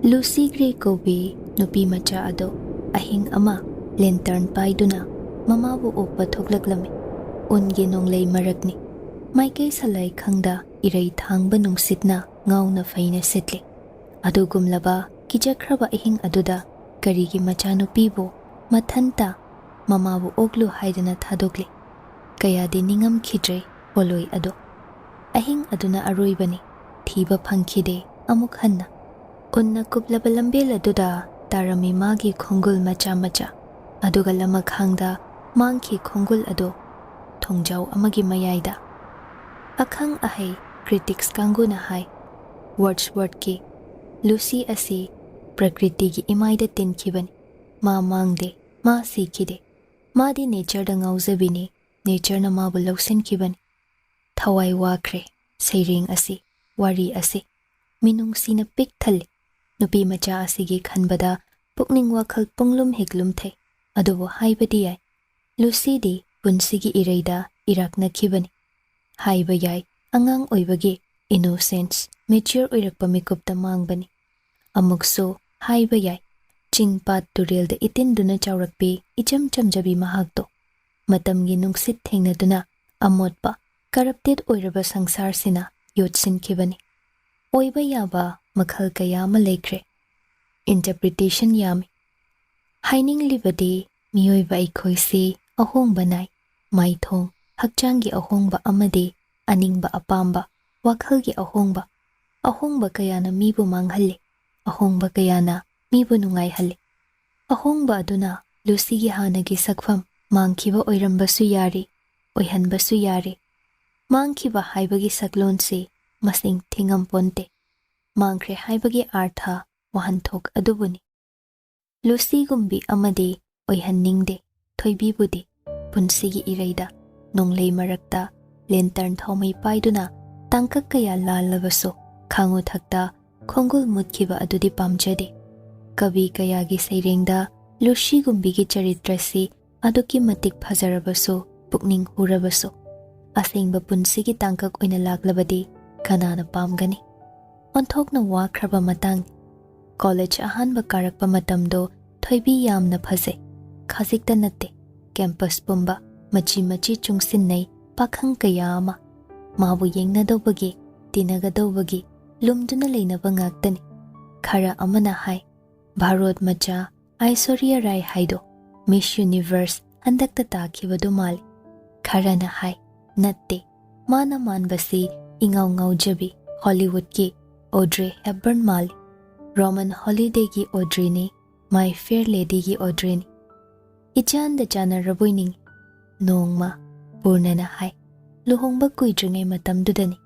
Lucy Gray Kobe nupi macha ado ahing ama lantern paiduna mamabu upa thoklaklami ungi nonglei marakni maikei salai khangda irei thangba nungsitna ngauna faina setli adugumlaba kijakraba ahing aduda karigi macha nupibo mathanta mamabu oglu haidana thadokli kayadi ningam khidre poloi ado ahing aduna aroibani thiba phangkhide amuk hanna unna kublaba lambel aduda tarami magi khongul macha macha aduga lama khangda mangki khongul ado thongjau amagi mayaida akhang ahai critics kanguna hai Wordsworth ki Lucy asi prakriti gi imaida tinkhibani ma mangde ma sikhide ma di nature da ngauzabini nature na ma bu lausen khibani thawai wakre seiring asi wari asi minung sina pik thali nupi macha asigi khanbada pukning wakhal punglum hiklum thai adubo haibadi yai Lucy di punsigi ireida irakna khibani haiba yai angang oibagi innocence mature oirakpa mikupta mangbani amukso haiba yai chingpat turel da itinduna chawrakpi icham chamjabi mahakto matamgi nungsit thengnaduna amotpa corrupted oiraba sangsar sina yotsin khibani oiba yaba makhal kaya ma lekre interpretation yami haining libadi miyoiba ikhoisi ahongba nai maithong hakchanggi ahongba amadi aningba apamba wakhalgi ahongba kayana mibu manghalli ahongba kayana mibu nungai halli ahongba aduna Lucy gi hanagi sakfam mangkhiba oirambasu yari oihanbasu yari mangkhiba haibagi saklonse masing thingam ponte mangkhre haibagi artha wahanthok adubuni Lucy gumbi amadi oihaningde thoibibudi punsigi ireida nonglei marakta lantern thomai paiduna tangkak kaya lalabaso khangu thakta khongul mutkhiba adudi pamjade kabi kayagi seirengda Lucy gumbigi charitrasi aduki matik phajarabaso pukning hurabaso asengba punsigi tangkak oina laklabadi kanana pamgani onthokna wakraba matang college ahanba karakpa matamdo thoibi yamna phaje khajikta natte campus pumba machi machi chungsinnai pakhang kayama mabu yengna dobagi tinaga dobagi lumduna leinaba ngaktani khara amana hai Bharot macha Aishwarya Rai haido Miss Universe handakta takhibadu mali khara na hai natte mana manbasi ingau ngau jabi Hollywood ki Audrey Hepburn mali Roman Holiday ki Audrey ni My Fair Lady ki Audrey ni ichanda chana rabuining nongma PURNA na hai luhongba kuidringai matamdudani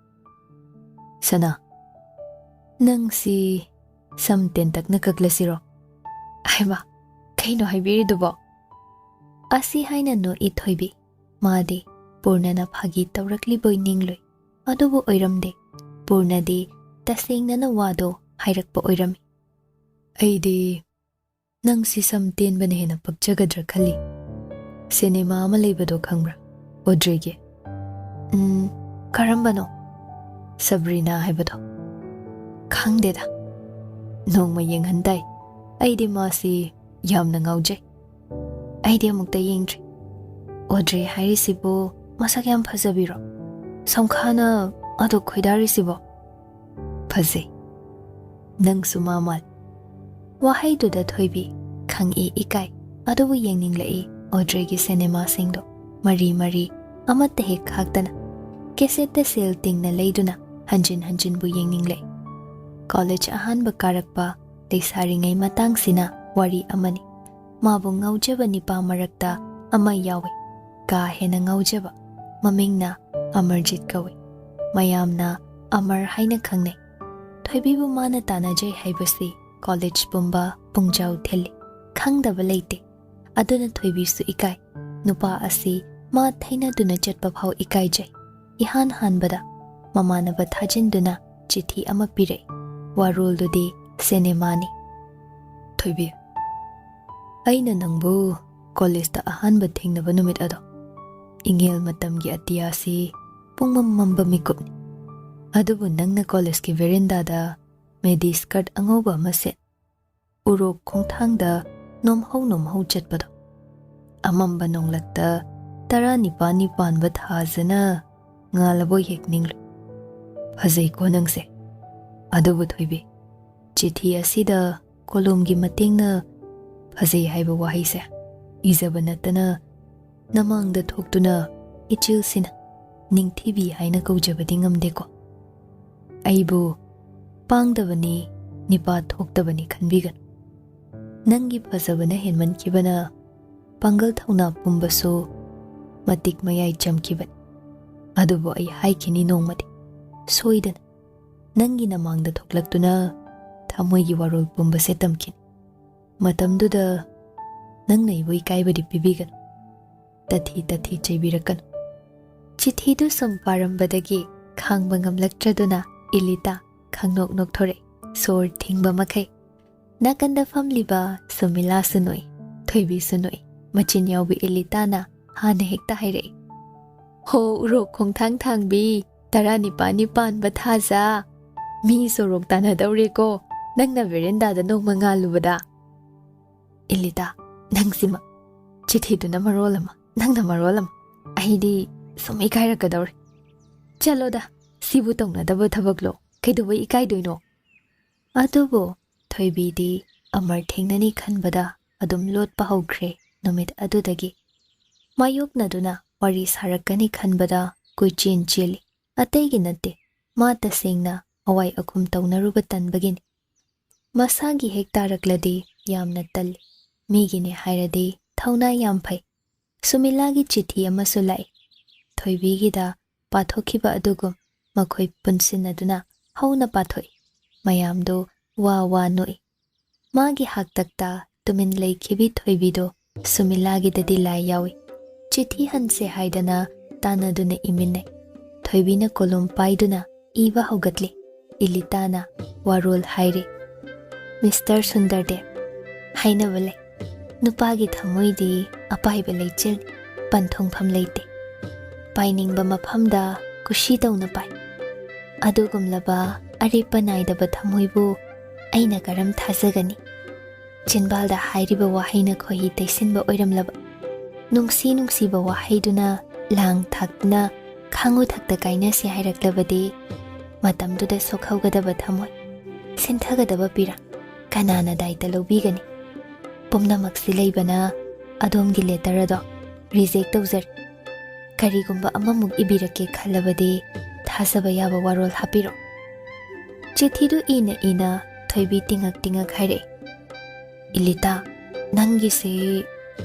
sana nang si samten tak nakaglasiro aiba kaino haibiridubo asi haina no ithoibi madi PURNA na phagi tawrakli boiningloi adubu oiramde PURNA di tasengna na wado hairakpa oirami aidi nang si samten bane hena pagjagadra khali cinema ama leibado khangbra Audrey ge karambano Sabrina haibado khangdeda nongma yenghandai aidi masi yamna ngaujai aidi amukta yengdri Audrey hairisibo masak yam phajabiro samkhana adu khoidarisibo phaje nang sumamal wahaidu da thoibi khangi ikai adubu yengninglai Audrey gi cinema singdo mari mari amatte he khaktana cassette sel tingna leiduna hanjin bu yengninglai college ahanba karakpa leisaringai matang sina wari amani mabu ngaujaba nipa marakta ama yawi ka hena ngaujaba mamingna Amarjit kawi mayamna Amar haina khangnai thoibibu mana tanajai haibasi college pumba pungjau theli khangdaba leite aduna thoibisu ikai nupa asi ma thaina duna chatpa phau ikai jai ihan hanbada mamanaba thajinduna chithi ama pire warul dudi cinema ni thoibi aina nangbu college ta ahanba thingnaba numit ado ingel matamgi atiyasi pungmam mamba mikupni adubu nangna college ki veranda da medi skirt angoba maset urok khongthangda nomhau chatpado amamba nonglakta tara nipani panba thazana ngalabo hekninglu phazai ko nangse adubu thoibi chithi asida kolomgi matingna phazai haiba wahaise izaba natana namangda thoktuna ichilsina ningthibi haina kaujabadi ngamdeko aibu pangdabani nipa thoktabani khanbigan nangi phazabana henmankibana pangal thauna pumbaso matik mayai chamkiban adubo ai haikini nongmadi soidana nangi namangda thoklaktuna thamoigi warol pumbase tamkin matamduda nangna ibu ikaibadi pibigan tathi chaibirakan chithidu samparambadagi khangba ngamlaktraduna ilita khangnok nokthore sor thingba makhai nakanda famliba sumila sunoi thoibi sunoi machin yaubi ilitana hana hekta hairei ho urok khongthang thangbi tarani pani pan bathaza mi sorok tana daure ko nangna veranda da nong mangalubada ilita nangsima chithiduna marolama nangna marolama aidi sumai kairakadaure chaloda sibu tongnadaba thabaklo kaidoba ikaidoino adubo thoibidi amar thengnani khanbada adum lotpa haukhre numit adudagi mayoknaduna wari sarakani khanbada kuichin chili ategi natte ma tasengna awai akhum tawnaruba tanbagini masagi hektaarakladi yamna talli migine hairadi thauna yam phai sumilagi chithi amasu lai thoibigida pathokhiba adugum makhoi punsinaduna hauna pathoi mayamdo wa noi magi haktakta tumin leikhibi thoibido sumilagi dadi lai yawi chithi hanse haidana tanaduna imine thoibina kolom paiduna iba hogatli ilitana warol haire Mr. Sundardev hainawale nupagi thamoidi apaiba leichil panthongpham leite painingba maphamda kushi tawna pai adugumlaba aripa naidaba thamoibu aina karam thazagani chinbalda hairiba wahaina khohi teisinba oiramlaba nungsiba wahaiduna lang thakna khangu thakta kaina se hairaklabadi matamduda sokhaugadaba thamoi sinthagadaba pira kanana daita lobigani pumnamaksi leibana adomgi letterado reject tawzar karigumba amamuk ibirake khalabadi thasaba yaba warol hapiro chithidu ina thoibi tingak haire ilita nangi se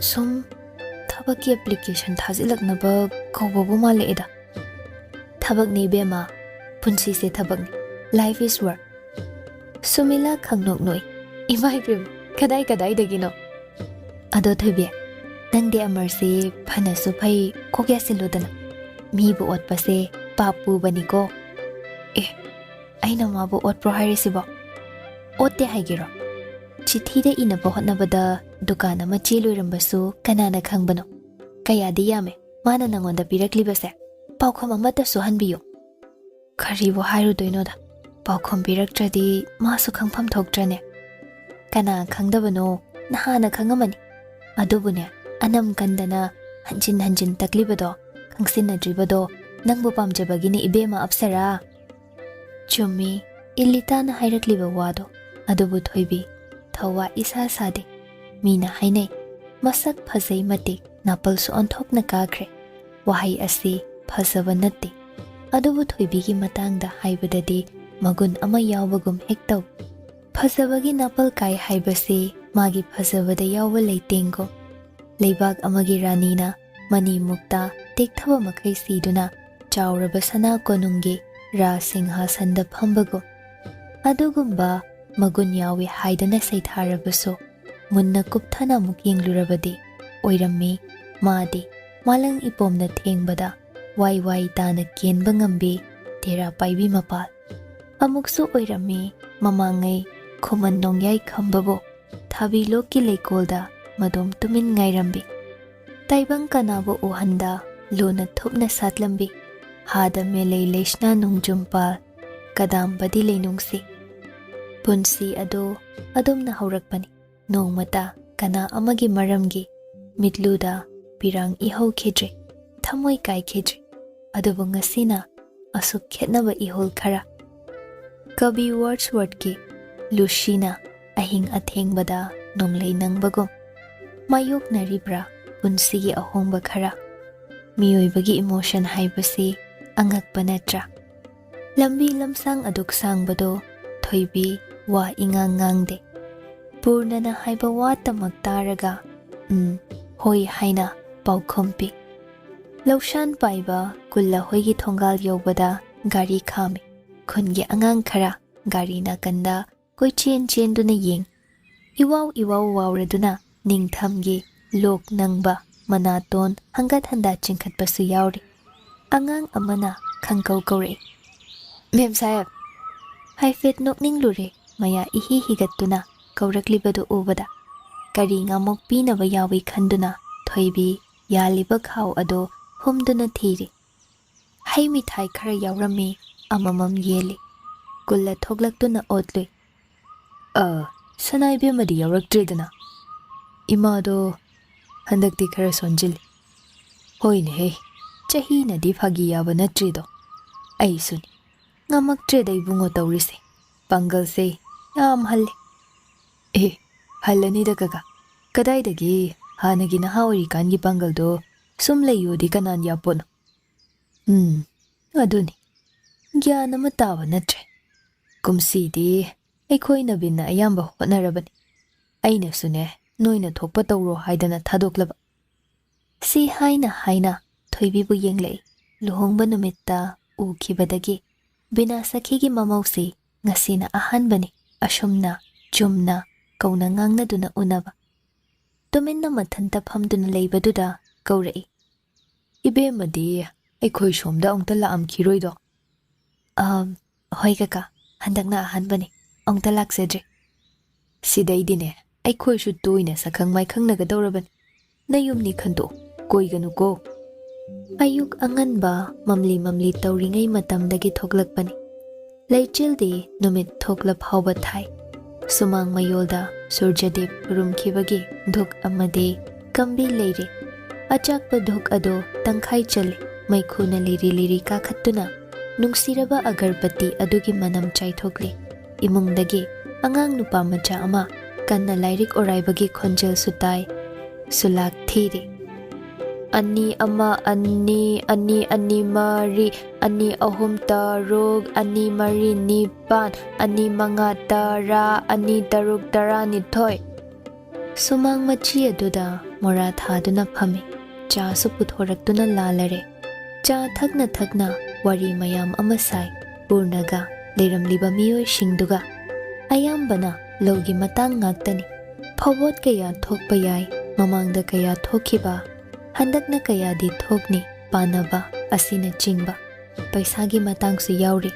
sum thabaki application thazilaknaba kawbabu maleeda thabak ni bema punsi se thabak ni life is work sumila khangnok noi imai bim kadai dagino ado thoibe nangde amarse phana su phai kokya silodana mi bu otpase papu baniko aina ma bu ot pro hairisibo otte haigiro chithida ina bohotnabada dukana ma cheloirambasu kanana khangbano kayadi yame mana nangonda piraklibase paukhom amata su hanbiyo kharibo hairu doinoda paukhom piraktradi masu khangpham thoktrane kana khangdabano nahana khangamani adubune anam kandana hanjin taklibado khangsinadribado nangbu pamjabagini ibema apsara chumi ilitana hairakliba wado adubu thoibi thawa isa sade mina hainai masak phazai mate napalsu onthokna kakre wahai asi phazaba natte adubu thoibigi matangda haibadadi magun ama yawbagum hektaw phazabagi napal kai haibase magi phazabada yawba leitengo leibak amagi ranina mani mukta tekthaba makai siduna chawraba sana konungi ra singhasanda phambago adugumba magun yawi haidana saitharabaso munna kupthana muk yenglurabadi oirammi madi malang ipomna thengbada wai tana kenba ngambi tera paibi mapal amuksu oirammi mamangai khuman nongyai khambabo thabi lokki leikolda madom tumin ngairambi taibang kanabo uhanda lona thupna satlambi hada melei leshna nungjumpal kadam badi leinungsi ꯄꯨꯟꯁꯤ ꯑꯗꯣ ꯑꯗꯨꯝꯅ ꯍꯧꯔꯛꯄꯅꯤ ꯅꯣꯡꯃꯇ ꯀꯅꯥ ꯑꯃꯒꯤ ꯃꯔꯝꯒꯤ ꯃꯤꯠꯂꯨꯗ ꯄꯤꯔꯥꯡ ꯏꯍꯧꯈꯤꯗ꯭ꯔꯤ ꯊꯃꯣꯏ ꯀꯥꯏꯈꯤꯗ꯭ꯔꯤ ꯑꯗꯨꯕꯨ ꯉꯁꯤꯅ ꯑꯁꯨꯛ ꯈꯦꯠꯅꯕ ꯏꯍꯨꯜ ꯈꯔ ꯀꯕꯤ ꯋꯥꯔꯗꯁꯋꯔꯊꯀꯤ ꯂꯨꯁꯤꯅ ꯑꯍꯤꯡ ꯑꯊꯦꯡꯕꯗ ꯅꯣꯡꯂꯩ ꯅꯪꯕꯒꯨꯝ ꯃꯥꯌꯣꯛꯅꯔꯤꯕ꯭ꯔꯥ ꯄꯨꯟꯁꯤꯒꯤ ꯑꯍꯣꯡꯕ ꯈꯔ ꯃꯤꯑꯣꯏꯕꯒꯤ ꯏꯃꯣꯁꯟ ꯍꯥꯏꯕꯁꯤ ꯑꯉꯛꯄ ꯅꯠꯇ꯭ꯔꯥ ꯂꯝꯕꯤ ꯂꯝꯁꯥꯡ ꯑꯗꯨꯛ ꯁꯥꯡꯕꯗꯣ ꯊꯣꯏꯕꯤ ꯋꯥ ꯏꯉꯥꯡ ꯉꯥꯡꯗꯦ ꯄꯨꯔꯅꯅ ꯍꯥꯏꯕ ꯋꯥꯇꯃꯛ ꯇꯥꯔꯒ ꯍꯣꯏ ꯍꯥꯏꯅ ꯄꯥꯎꯈꯨꯝ ꯄꯤ ꯂꯧꯁꯥꯟ ꯄꯥꯏꯕ ꯀꯨꯜꯂ ꯍꯣꯏꯒꯤ ꯊꯣꯡꯒꯥꯜ ꯌꯧꯕꯗ ꯒꯥꯔꯤ ꯈꯥꯝꯃꯤ ꯈꯨꯟꯒꯤ ꯑꯉꯥꯡ ꯈꯔ ꯒꯥꯔꯤ ꯅꯥꯀꯟꯗ ꯀꯣꯏꯆꯦꯟ ꯆꯦꯟꯗꯨꯅ ꯌꯦꯡ 이와우 이와우 와우레두나 닝탐기 ꯂꯣꯛ ꯅꯪꯕ ꯃꯅꯥꯇꯣꯟ ꯍꯪꯒꯠ ꯍꯟꯗꯥ ꯆꯤꯡꯈꯠꯄꯁꯨ ꯌꯥꯎꯔꯤ ꯑꯉꯥꯡ ꯑꯃꯅ ꯈꯪꯀꯧ ꯀꯧꯔꯛꯏ ꯃꯦꯝ ꯁꯥꯍꯦꯕ ꯍꯥꯏꯐꯦꯠ ꯅꯣꯛꯅꯤꯡꯂꯨꯔꯦ ꯃꯌꯥ ꯏꯍꯤ ꯍꯤꯒꯠꯇꯨꯅ ꯀꯧꯔꯛꯂꯤꯕꯗꯨ ꯎꯕꯗ ꯀꯔꯤ ꯉꯥꯃꯨꯛ ꯄꯤꯅꯕ ꯌꯥꯎꯏ ꯈꯟꯗꯨꯅ ꯊꯣꯏꯕꯤ ꯌꯥꯜꯂꯤꯕ ꯈꯥꯎ ꯑꯗꯣ ꯍꯨꯝꯗꯨꯅ ꯊꯤꯔꯤ ꯍꯩ ꯃꯤꯊꯥꯏ ꯈꯔ ꯌꯥꯎꯔꯝꯃꯤ ꯑꯃꯃꯝ ꯌꯦꯜꯂꯤ ꯀꯨꯜꯂ ꯊꯣꯛꯂꯛꯇꯨꯅ ꯑꯣꯠꯂꯨꯏ ꯁꯅꯥꯏꯕꯦꯝꯃꯗꯤ ꯌꯥꯎꯔꯛꯇ꯭ꯔꯦꯗꯅ ꯏꯃꯥꯗꯣ ꯍꯟꯗꯛꯇꯤ ꯈꯔ ꯁꯣꯟꯖꯤꯜꯂꯤ ꯍꯣꯏꯅꯦꯍꯦ ꯆꯍꯤꯅꯗꯤ ꯐꯥꯒꯤ ꯌꯥꯕ ꯅꯠꯇ꯭ꯔꯤꯗꯣ ꯑꯩꯁꯨꯅꯤ ꯉꯝꯃꯛꯇ꯭ꯔꯦꯗ ꯏꯕꯨꯡꯉꯣ ꯇꯧꯔꯤꯁꯦ ꯄꯥꯡꯒꯜꯁꯦ ꯌꯥꯝ ꯍꯜꯂꯦ ꯍꯜꯂꯅꯤꯗ ꯀꯀꯥ ꯀꯗꯥꯏꯗꯒꯤ ꯍꯥꯟꯅꯒꯤ ꯅꯍꯥ ꯑꯣꯏꯔꯤꯀꯥꯟꯒꯤ ꯄꯥꯡꯒꯜꯗꯣ ꯁꯨꯝ ꯂꯩꯌꯣꯗꯤ ꯀꯅꯥꯅ ꯌꯥꯄꯣꯠꯅꯣ ꯑꯗꯨꯅꯤ ꯒ꯭ꯌꯥꯟ ꯑꯃ ꯇꯥꯕ ꯅꯠꯇ꯭ꯔꯦ ꯀꯨꯝꯁꯤꯗꯤ ꯑꯩꯈꯣꯏ ꯅꯕꯤꯟꯅ ꯑꯌꯥꯝꯕ ꯍꯣꯠꯅꯔꯕꯅꯤ ꯑꯩꯅꯁꯨꯅꯦ ꯅꯣꯏꯅ ꯊꯣꯛꯄ ꯇꯧꯔꯣ ꯍꯥꯏꯗꯅ ꯊꯥꯗꯣꯛꯂꯕ ꯁꯤ ꯍꯥꯏꯅ ꯍꯥꯏꯅ ꯊꯣꯏꯕꯤꯕꯨ ꯌꯦꯡꯂꯛꯏ ꯂꯨꯍꯣꯡꯕ ꯅꯨꯃꯤꯠꯇ ꯎꯈꯤꯕꯗꯒꯤ ꯕꯤꯅꯥ ꯁꯈꯤꯒꯤ ꯃꯃꯧꯁꯤ ꯉꯁꯤꯅ ꯑꯍꯥꯟꯕꯅꯤ ꯑꯁꯨꯝꯅ ꯆꯨꯝꯅ ꯀꯧꯅ ꯉꯥꯡꯅꯗꯨꯅ ꯎꯅꯕ ꯇꯨꯃꯤꯟꯅ ꯃꯊꯟꯇ ꯐꯝꯗꯨꯅ ꯂꯩꯕꯗꯨꯗ ꯀꯧꯔꯛꯏ ꯏꯕꯦꯝꯃꯗꯤ ꯑꯩꯈꯣꯏ ꯁꯣꯝꯗ ꯑꯃꯨꯛꯇ ꯂꯥꯛꯑꯝꯈꯤꯔꯣꯏꯗꯣ ꯍꯣꯏ ꯀꯀꯥ ꯍꯟꯗꯛꯅ ꯑꯍꯥꯟꯕꯅꯤ ꯑꯃꯨꯛꯇ ꯂꯥꯛꯆꯗ꯭ꯔꯤ ꯁꯤꯗꯩꯗꯤꯅꯦ ꯑꯩꯈꯣꯏꯁꯨ ꯇꯣꯏꯅ ꯁꯛꯈꯪ ꯃꯥꯏꯈꯪꯅꯒꯗꯧꯔꯕꯅꯤ ꯅꯌꯨꯝꯅꯤ ꯈꯟꯗꯣꯛ ꯀꯣꯏꯒꯅꯨꯀꯣ ꯑꯌꯨꯛ ꯑꯉꯟꯕ ꯃꯝꯂꯤ ꯃꯝꯂꯤ ꯇꯧꯔꯤꯉꯩ ꯃꯇꯝꯗꯒꯤ ꯊꯣꯛꯂꯛꯄꯅꯤ ꯂꯩꯆꯤꯜꯗꯤ ꯅꯨꯃꯤꯠ ꯊꯣꯛꯂ ꯐꯥꯎꯕ ꯊꯥꯏ ꯁꯨꯃꯥꯡ ꯃꯌꯣꯜꯗ ꯁꯨꯔꯖꯗꯦꯕ ꯈꯨꯔꯨꯝꯈꯤꯕꯒꯤ ꯙꯨꯛ ꯑꯃꯗꯤ ꯀꯝꯕꯤ ꯂꯩꯔꯤ ꯑꯆꯥꯛꯄ ꯙꯨꯛ ꯑꯗꯣ ꯇꯪꯈꯥꯏ ꯆꯜꯂꯤ ꯃꯩꯈꯨꯅ ꯂꯤꯔꯤ ꯂꯤꯔꯤ ꯀꯥꯈꯠꯇꯨꯅ ꯅꯨꯡꯁꯤꯔꯕ ꯑꯒꯔꯕꯇꯤ ꯑꯗꯨꯒꯤ ꯃꯅꯝ ꯆꯥꯏꯊꯣꯛꯂꯤ ꯏꯃꯨꯡꯗꯒꯤ ꯑꯉꯥꯡ ꯅꯨꯄꯥ ꯃꯆꯥ ꯑꯃ ꯀꯟꯅ ꯂꯥꯏꯔꯤꯛ ꯑꯣꯔꯥꯏꯕꯒꯤ ꯈꯣꯟꯖꯦꯜꯁꯨ ꯇꯥꯏ ꯁꯨꯂꯥꯛ ꯊꯤꯔꯤ ꯑꯅꯤ ꯑꯃ ꯑꯅꯤ ꯑꯅꯤ ꯑꯅꯤ ꯃꯔꯤ ꯑꯅꯤ ꯑꯍꯨꯝ ꯇꯔꯨꯛ ꯑꯅꯤ ꯃꯔꯤ ꯅꯤꯄꯥꯟ ꯑꯅꯤ ꯃꯉꯥ ꯇꯔꯥ ꯑꯅꯤ ꯇꯔꯨꯛ ꯇꯔꯥꯅꯤꯊꯣꯏ ꯁꯨꯃꯥꯡ ꯃꯆꯤ ꯑꯗꯨꯗ ꯃꯣꯔꯥ ꯊꯥꯗꯨꯅ ꯐꯝꯃꯤ ꯆꯥꯁꯨ ꯄꯨꯊꯣꯔꯛꯇꯨꯅ ꯂꯥꯜꯂꯔꯦ ꯆꯥ ꯊꯛꯅ ꯊꯛꯅ ꯋꯥꯔꯤ ꯃꯌꯥꯝ ꯑꯃ ꯁꯥꯏ ꯄꯨꯔꯅꯒ ꯂꯩꯔꯝꯂꯤꯕ ꯃꯤꯑꯣꯏꯁꯤꯡꯗꯨꯒ ꯑꯌꯥꯝꯕꯅ ꯂꯧꯒꯤ ꯃꯇꯥꯡ ꯉꯥꯛꯇꯅꯤ ꯐꯧꯕꯣꯠ ꯀꯌꯥ ꯊꯣꯛꯄ ꯌꯥꯏ ꯃꯃꯥꯡꯗ ꯀꯌా ꯊꯣꯛꯈꯤꯕ ꯍꯟꯗꯛꯅ ꯀꯌꯥꯗꯤ ꯊꯣꯛꯅꯤ ꯄꯥꯅꯕ ꯑꯁꯤꯅꯆꯤꯡꯕ ꯄꯩꯁꯥꯒꯤ ꯃꯇꯥꯡꯁꯨ ꯌꯥꯎꯔꯤ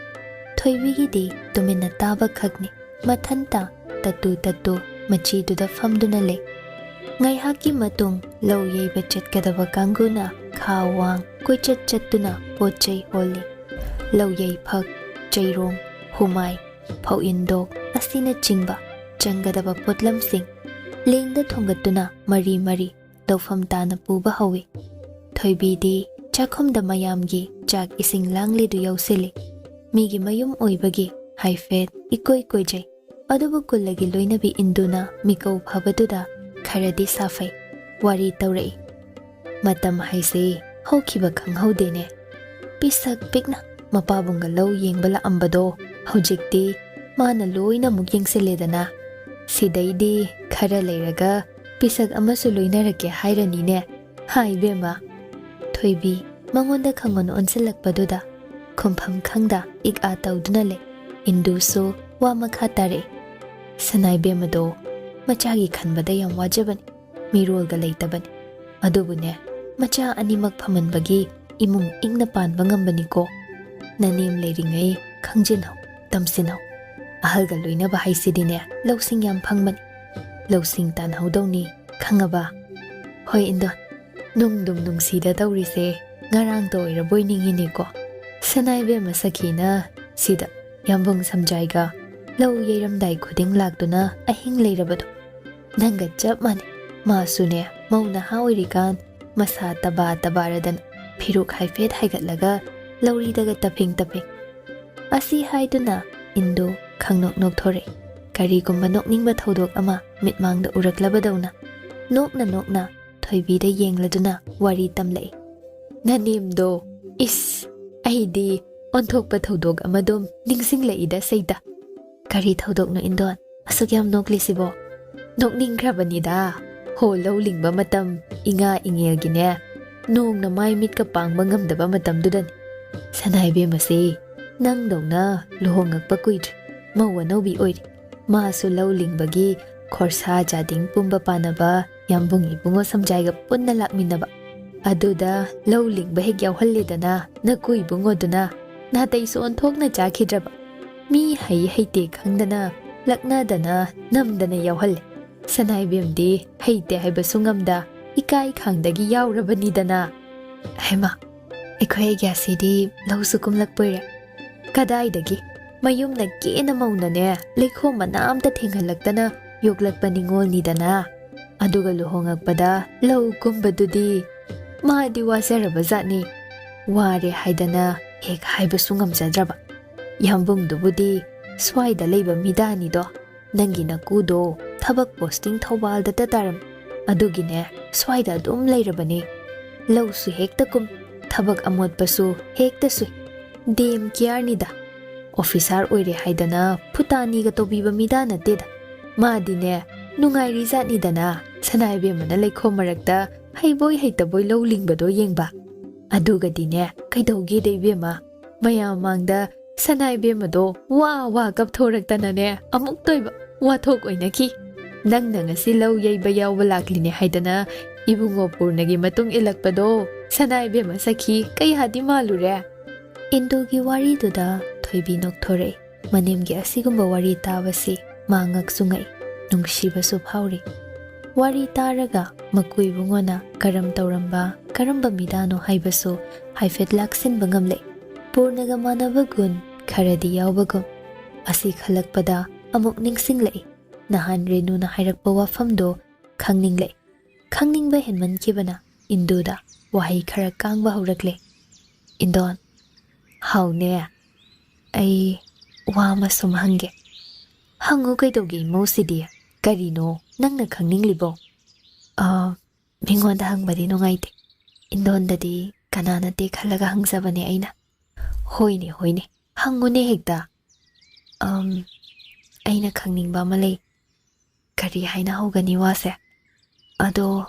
ꯊꯣꯏꯕꯤꯒꯤꯗꯤ ꯇꯨꯃꯤꯟꯅ ꯇꯥꯕ ꯈꯛꯅꯤ ꯃꯊꯟꯇ ꯇꯠꯇꯨ ꯇꯠꯇꯨ ꯃꯆꯤꯗꯨꯗ ꯐꯝꯗꯨꯅ ꯂꯩ ꯉꯥꯏꯍꯥꯛꯀꯤ ꯃꯇꯨꯡ ꯂꯧ ꯌꯩꯕ ꯆꯠꯀꯗꯕ ꯀꯥꯡꯒꯨꯅ ꯈꯥ ꯋꯥꯡ ꯀꯣꯏꯆꯠ ꯆꯠꯇꯨꯅ ꯄꯣꯠ ꯆꯩ ꯍꯣꯜꯂꯤ ꯂꯧ ꯌꯩꯐꯛ ꯆꯩꯔꯣꯡ ꯍꯨꯃꯥꯏ ꯐꯧ ꯏꯟꯗꯣꯛ ꯑꯁꯤꯅꯆꯤꯡꯕ ꯆꯪꯒꯗꯕ ꯄꯣꯠꯂꯝꯁꯤꯡ ꯂꯦꯡꯗ ꯊꯣꯡꯒꯠꯇꯨꯅ ꯃꯔꯤ ꯃꯔꯤ ꯂꯧꯐꯝ ꯇꯥꯅ ꯄꯨꯕ ꯍꯧꯏ ꯊꯣꯏꯕꯤꯗꯤ ꯆꯥꯛꯈꯨꯝꯗ ꯃꯌꯥꯝꯒꯤ ꯆꯥꯛ ꯏꯁꯤꯡ ꯂꯥꯡꯂꯤꯗꯨ ꯌꯧꯁꯤꯜꯂꯤ ꯃꯤꯒꯤ ꯃꯌꯨꯝ ꯑꯣꯏꯕꯒꯤ ꯍꯥꯏꯐꯦꯠ ꯏꯀꯣꯏ ꯀꯣꯏꯖꯩ ꯑꯗꯨꯕꯨ ꯀꯨꯜꯂꯒꯤ ꯂꯣꯏꯅꯕꯤ ꯏꯟꯗꯨꯅ ꯃꯤꯀꯧ ꯐꯕꯗꯨꯗ ꯈꯔꯗꯤ ꯁꯥꯐꯩ ꯋꯥꯔꯤ ꯇꯧꯔꯛꯏ ꯃꯇꯝ ꯍꯥꯏꯁꯦ ꯍꯧꯈꯤꯕ ꯈꯪꯍꯧꯗꯦꯅꯦ ꯄꯤꯁꯛ ꯄꯤꯛꯅ ꯃꯄꯥꯕꯨꯡꯒ ꯂꯧ ꯌꯦꯡꯕ ꯂꯥꯛꯑꯝꯕꯗꯣ ꯍꯧꯖꯤꯛꯇꯤ ꯃꯥꯅ ꯂꯣꯏꯅ ꯑꯃꯨꯛ ꯌꯦꯡꯁꯤꯜꯂꯦꯗꯅ ꯁꯤꯗꯩꯗꯤ ꯈꯔ ꯂꯩꯔꯒ ꯄꯤꯁꯛ ꯑꯃꯁꯨ ꯂꯣꯏꯅꯔꯛꯀꯦ ꯍꯥꯏꯔꯅꯤꯅꯦ ꯍꯥꯏꯕꯦꯝꯃ ꯊꯣꯏꯕꯤ ꯃꯉꯣꯟꯗ ꯈꯪꯉꯣꯟ ꯑꯣꯟꯁꯤꯜꯂꯛꯄꯗꯨꯗ ꯈꯨꯝꯐꯝ ꯈꯪꯗ ꯏꯛꯑꯥ ꯇꯧꯗꯨꯅ ꯂꯩ ꯏꯟꯗꯨꯁꯨ ꯋꯥ ꯃꯈꯥ ꯇꯥꯔꯛꯏ ꯁꯅꯥꯏꯕꯦꯝꯃꯗꯣ ꯃꯆꯥꯒꯤ ꯈꯟꯕꯗ ꯌꯥꯝ ꯋꯥꯖꯕꯅꯤ ꯃꯤꯔꯣꯜꯒ ꯂꯩꯇꯕꯅꯤ ꯑꯗꯨꯕꯨꯅꯦ ꯃꯆꯥ ꯑꯅꯤꯃꯛ ꯐꯃꯟꯕꯒꯤ ꯏꯃꯨꯡ ꯏꯪꯅ ꯄꯥꯟꯕ ꯉꯝꯕꯅꯤꯀꯣ ꯅꯅꯦꯝ ꯂꯩꯔꯤꯉꯩ ꯈꯪꯖꯤꯟꯍꯧ ꯇꯝꯁꯤꯟꯍꯧ ꯑꯍꯜꯒ ꯂꯣꯏꯅꯕ ꯍꯥꯏꯁꯤꯗꯤꯅꯦ ꯂꯧꯁꯤꯡ ꯌꯥꯝ ꯐꯪꯕꯅꯤ ꯂꯧꯁꯤꯡ ꯇꯥꯟꯍꯧꯗꯧꯅꯤ ꯈꯪꯉꯕ ꯍꯣꯏ ꯏꯟꯗꯣꯟ ꯅꯨꯡꯗꯨꯝ ꯅꯨꯡꯁꯤꯗ ꯇꯧꯔꯤꯁꯦ ꯉꯔꯥꯡꯇ ꯑꯣꯏꯔꯕꯣꯏ ꯅꯤꯡꯉꯤꯅꯦꯀꯣ ꯁꯅꯥꯏꯕꯦꯝꯃ ꯁꯈꯤꯅ ꯁꯤꯗ ꯌꯥꯝꯕꯨꯡ ꯁꯝꯖꯥꯏꯒ ꯂꯧ ꯌꯩꯔꯝꯗꯥꯏ ꯈꯨꯗꯤꯡ ꯂꯥꯛꯇꯨꯅ ꯑꯍꯤꯡ ꯂꯩꯔꯕꯗꯣ ꯅꯪꯒ ꯆꯞ ꯃꯥꯟꯅꯩ ꯃꯥꯁꯨꯅꯦ ꯃꯧ ꯅꯍꯥ ꯑꯣꯏꯔꯤꯀꯥꯟ ꯃꯁꯥ ꯇꯕꯥꯔꯗꯅ ꯐꯤꯔꯨꯛ ꯍꯥꯏꯐꯦꯠ ꯍꯥꯏꯒꯠꯂꯒ ꯂꯧꯔꯤꯗꯒ ꯇꯞꯐꯤꯡ ꯑꯁꯤ ꯍꯥꯏꯗꯨꯅ ꯏꯟꯗꯨ ꯈꯪꯅꯣꯛ ꯅꯣꯛꯊꯣꯔꯛꯏ ꯀꯔꯤꯒꯨꯝꯕ ꯅꯣꯛꯅꯤꯡꯕ ꯊꯧꯗꯣꯛ ꯑꯃ ꯃꯤꯠꯃꯥꯡꯗ ꯎꯔꯛꯂꯕꯗꯧꯅ ꯅꯣꯛꯅ ꯊꯣꯏꯕꯤꯗ ꯌꯦꯡꯂꯗꯨꯅ ꯋꯥꯔꯤ ꯇꯝꯂꯛꯏ ꯅꯅꯦꯝꯗꯣ ꯏꯁ ꯑꯩꯗꯤ ꯑꯣꯟꯊꯣꯛꯄ ꯊꯧꯗꯣꯛ ꯑꯃꯗꯨꯝ ꯅꯤꯡꯁꯤꯡꯂꯛꯏꯗ ꯁꯩꯇ ꯀꯔꯤ ꯊꯧꯗꯣꯛꯅꯣ ꯏꯟꯗꯣꯟ ꯑꯁꯨꯛ ꯌꯥꯝ ꯅꯣꯛꯂꯤꯁꯤꯕꯣ ꯅꯣꯛꯅꯤꯡꯈ꯭ꯔꯕꯅꯤꯗ ꯍꯣ ꯂꯧ ꯂꯤꯡꯕ ꯃꯇꯝ ꯏꯉꯥ ꯏꯉꯦꯜꯒꯤꯅꯦ ꯅꯣꯡꯅ ꯃꯥꯏ ꯃꯤꯠꯀ ꯄꯥꯡꯕ ꯉꯝꯗꯕ ꯃꯇꯝꯗꯨꯗꯅꯤ ꯁꯅꯥꯏꯕꯦꯝ ꯑꯁꯤ ꯅꯪꯗꯧꯅ ꯂꯨꯍꯣꯡꯉꯛꯄ ꯀꯨꯏꯗ꯭ꯔꯤ ꯃꯧ ꯑꯅꯧꯕꯤ ꯑꯣꯏꯔꯤ ꯃꯥꯁꯨ ꯂꯧ ꯂꯤꯡꯕꯒꯤ ꯈꯣꯔꯁꯥ ꯖꯥꯗꯤꯡ ꯄꯨꯝꯕ ꯄꯥꯅꯕ ꯌꯥꯝꯕꯨꯡ ꯏꯕꯨꯡꯉꯣ ꯁꯝꯖꯥꯏꯒ ꯄꯨꯟꯅ ꯂꯥꯛꯃꯤꯟꯅꯕ ꯑꯗꯨꯗ ꯂꯧ ꯂꯤꯡꯕ ꯍꯦꯛ ꯌꯥꯎꯍꯜꯂꯦꯗꯅ ꯅꯀꯨ ꯏꯕꯨꯡꯉꯣꯗꯨꯅ ꯅꯥꯇꯩꯁꯨ ꯑꯣꯟꯊꯣꯛꯅ ꯆꯥꯈꯤꯗ꯭ꯔꯕ ꯃꯤ ꯍꯩ ꯍꯩꯇꯦ ꯈꯪꯗꯅ ꯂꯛꯅꯗꯅ ꯅꯝꯗꯅ ꯌꯥꯎꯍꯜꯂꯦ ꯁꯅꯥꯏꯕꯦꯝꯗꯤ ꯍꯩꯇꯦ ꯍꯥꯏꯕꯁꯨ ꯉꯝꯗ ꯏꯀꯥꯏ ꯈꯥꯡꯗꯒꯤ ꯌꯥꯎꯔꯕꯅꯤꯗꯅ ꯍꯩꯃꯥ ꯑꯩꯈꯣꯏ ꯑꯩꯒ꯭ꯌꯥꯁꯤꯗꯤ ꯂꯧꯁꯨ ꯀꯨꯝꯂꯛꯄꯣꯏꯔꯦ ꯀꯗꯥꯏꯗꯒꯤ ꯃꯌꯨꯝꯅ ꯀꯦꯅ ꯃꯧꯅꯅꯦ ꯂꯩꯈꯣꯝ ꯃꯅꯥ ꯑꯝꯇ ꯊꯦꯡꯍꯜꯂꯛꯇꯅ ꯌꯣꯛꯂꯛꯄ ꯅꯤꯡꯉꯣꯜꯅꯤꯗꯅ ꯑꯗꯨꯒ ꯂꯨꯍꯣꯡꯉꯛꯄꯗ ꯂꯧ ꯀꯨꯝꯕꯗꯨꯗꯤ ꯃꯥꯗꯤ ꯋꯥꯖꯔꯕ ꯖꯥꯠꯅꯤ ꯋꯥꯔꯦ ꯍꯥꯏꯗꯅ ꯍꯦꯛ ꯍꯥꯏꯕꯁꯨ ꯉꯝꯖꯗ꯭ꯔꯕ ꯌꯥꯝꯕꯨꯡꯗꯨꯕꯨꯗꯤ ꯁ꯭ꯋꯥꯏꯗ ꯂꯩꯕ ꯃꯤꯗꯥꯅꯤꯗꯣ ꯅꯪꯒꯤ ꯅꯀꯨꯗꯣ ꯊꯕꯛ ꯄꯣꯁꯇꯤꯡ ꯊꯧꯕꯥꯜꯗꯇ ꯇꯥꯔꯝꯃꯤ ꯑꯗꯨꯒꯤꯅꯦ ꯁ꯭ꯋꯥꯏꯗ ꯑꯗꯨꯝ ꯂꯩꯔꯕꯅꯤ ꯂꯧꯁꯨ ꯍꯦꯛꯇ ꯀꯨꯝ ꯊꯕꯛ ꯑꯃꯣꯠꯄꯁꯨ ꯍꯦꯛꯇ ꯁꯨꯏ ꯗꯦꯝ ꯀꯤꯌꯥꯔꯅꯤꯗ ꯑꯣꯐꯤꯁꯥꯔ ꯑꯣꯏꯔꯦ ꯍꯥꯏꯗꯅ ꯐꯨꯇꯥꯅꯤꯒ ꯇꯧꯕꯤꯕ ꯃꯤꯗꯥ ꯅꯠꯇꯦꯗ ꯃꯥꯗꯤꯅꯦ ꯅꯨꯡꯉꯥꯏꯔꯤ ꯖꯥꯠꯅꯤꯗꯅ ꯁꯅꯥꯏꯕꯦꯝꯃꯅ ꯂꯩꯈꯣꯝ ꯃꯔꯛꯇ ꯍꯩꯕꯣꯏ ꯍꯩꯇꯕꯣꯏ ꯂꯧ ꯂꯤꯡꯕꯗꯣ ꯌꯦꯡꯕ ꯑꯗꯨꯒꯗꯤꯅꯦ ꯀꯩꯗꯧꯒꯦꯗ ꯏꯕꯦꯝꯃ ꯃꯌꯥꯝ ꯃꯥꯡꯗ ꯁꯅꯥꯏꯕꯦꯝꯃꯗꯣ ꯋꯥ ꯀꯞꯊꯣꯔꯛꯇꯅꯅꯦ ꯑꯃꯨꯛ ꯇꯣꯏꯕ ꯋꯥꯊꯣꯛ ꯑꯣꯏꯅꯈꯤ ꯅꯪꯅ ꯉꯁꯤ ꯂꯧ ꯌꯩꯕ ꯌꯥꯎꯕ ꯂꯥꯛꯂꯤꯅꯦ ꯍꯥꯏꯗꯅ ꯏꯕꯨꯡꯉꯣ ꯄꯨꯔꯅꯒꯤ ꯃꯇꯨꯡ ꯏꯜꯂꯛꯄꯗꯣ ꯁꯅꯥꯏꯕꯦꯝꯃ ꯁꯈꯤ ꯀꯌꯥꯗꯤ ꯃꯥꯜꯂꯨꯔꯦ ꯏꯟꯗꯨꯒꯤ ꯋꯥꯔꯤꯗꯨꯗ ꯊꯣꯏꯕꯤ ꯅꯣꯛꯊꯣꯔꯛꯏ ꯃꯅꯦꯝꯒꯤ ꯑꯁꯤꯒꯨꯝꯕ ꯋꯥꯔꯤ ꯇꯥꯕꯁꯤ ꯃꯥ ꯉꯛꯁꯨ ꯉꯛꯏ ꯅꯨꯡꯁꯤꯕꯁꯨ ꯐꯥꯎꯔꯤ ꯋꯥꯔꯤ ꯇꯥꯔꯒ ꯃꯀꯨ ꯏꯕꯨꯡꯉꯣꯅ ꯀꯔꯝ ꯇꯧꯔꯝꯕ ꯀꯔꯝꯕ ꯃꯤꯗꯥꯅꯣ ꯍꯥꯏꯕꯁꯨ ꯍꯥꯏꯐꯦꯠ ꯂꯥꯛꯁꯤꯟꯕ ꯉꯝꯂꯛꯏ ꯄꯨꯔꯅꯒ ꯃꯥꯟꯅꯕ ꯒꯨꯟ ꯈꯔꯗꯤ ꯌꯥꯎꯕꯒꯨꯝ ꯑꯁꯤ ꯈꯜꯂꯛꯄꯗ ꯑꯃꯨꯛ ꯅꯤꯡꯁꯤꯡꯂꯛꯏ ꯅꯍꯥꯟ ꯔꯦꯅꯨꯅ ꯍꯥꯏꯔꯛꯄ ꯋꯥꯐꯝꯗꯣ ꯈꯪꯅꯤꯡꯂꯛꯏ ꯈꯪꯅꯤꯡꯕ ꯍꯦꯟꯃꯟꯈꯤꯕꯅ ꯏꯟꯗꯨꯗ ꯋꯥꯍꯩ ꯈꯔ ꯀꯥꯡꯕ ꯍꯧꯔꯛꯂꯦ ꯏꯟꯗꯣꯟ ꯍꯥꯎꯅꯦ ꯑꯩ ꯋꯥ ꯑꯃ ꯁꯨꯝ ꯍꯪꯒꯦ ꯍꯪꯉꯨ ꯀꯩꯗꯧꯒꯦ ꯏꯃꯧꯁꯤꯗꯤ ꯀꯔꯤꯅꯣ ꯅꯪꯅ ꯈꯪꯅꯤꯡꯂꯤꯕꯣ ꯃꯤꯉꯣꯟꯗ ꯍꯪꯕꯗꯤ ꯅꯨꯡꯉꯥꯏꯇꯦ ꯏꯟꯗꯣꯟꯗꯗꯤ ꯀꯅꯥꯅꯠꯇꯦ ꯈꯜꯂꯒ ꯍꯪꯖꯕꯅꯦ ꯑꯩꯅ ꯍꯣꯏꯅꯦ ꯍꯪꯉꯨꯅꯦ ꯍꯦꯛꯇ ꯑꯩꯅ ꯈꯪꯅꯤꯡꯕ ꯑꯃ ꯂꯩ ꯀꯔꯤ ꯍꯥꯏꯅ ꯍꯧꯒꯅꯤ ꯋꯥꯁꯦ ꯑꯗꯣ